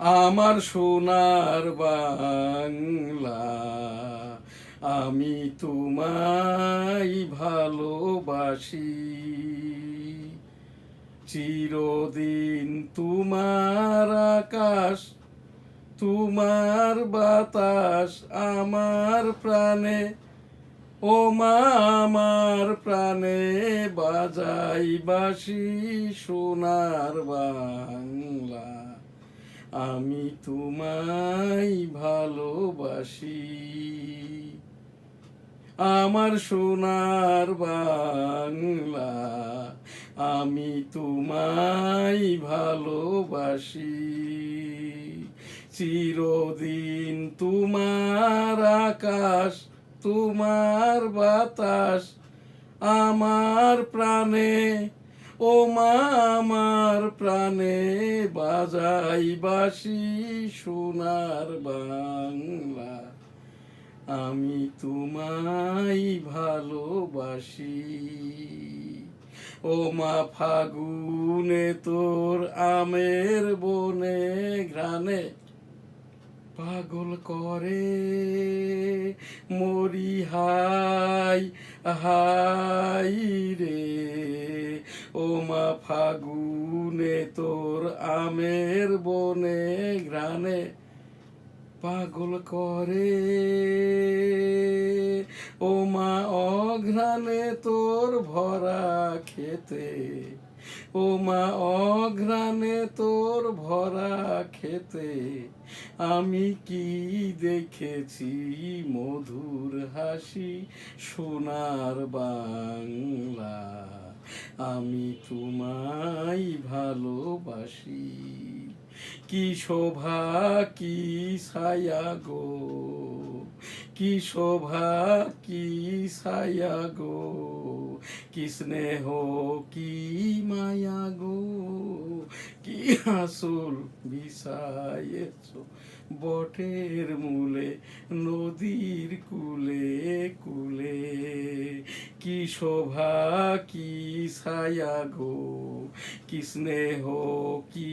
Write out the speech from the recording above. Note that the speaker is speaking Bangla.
আমার সোনার বাংলা, আমি তোমায় ভালোবাসি। চিরদিন তোমার আকাশ, তোমার বাতাস আমার প্রাণে। ও মা, আমার প্রাণে বাজাই বাঁশি সোনার বাংলা, আমি তোমায় ভালোবাসি। আমার সোনার বাংলা, আমি তোমায় ভালোবাসি। চিরদিন তোমার আকাশ, তোমার বাতাস আমার প্রাণে। ও মা, আমার প্রাণে বাজাই বাঁশি সোনার বাংলা, আমি তোমায় ভালোবাসি। ও মা, ফাগুনে তোর আমের বনে ঘ্রাণে পাগল করে মরি হাই হাই রে। ও মা, ফাগুনে তোর আমের বনে ঘ্রাণে পাগল করে। ও মা, অঘ্রাণে তোর ভরা খেতে। ও মা, অঘ্রাণে তোর ভরা খেতে আমি কি দেখেছি মধুর হাসি সোনার বাংলা, আমি তোমায় ভালোবাসি। কি শোভা কি ছায়া গো, কি শোভা কি ছায়া গো, কি স্নেহ কি মায়া গো, কি আঁচল বিছায়েছ বটের মূলে নদীর কূলে কূলে। কি শোভা কি ছায়া গো, কি স্নেহ কি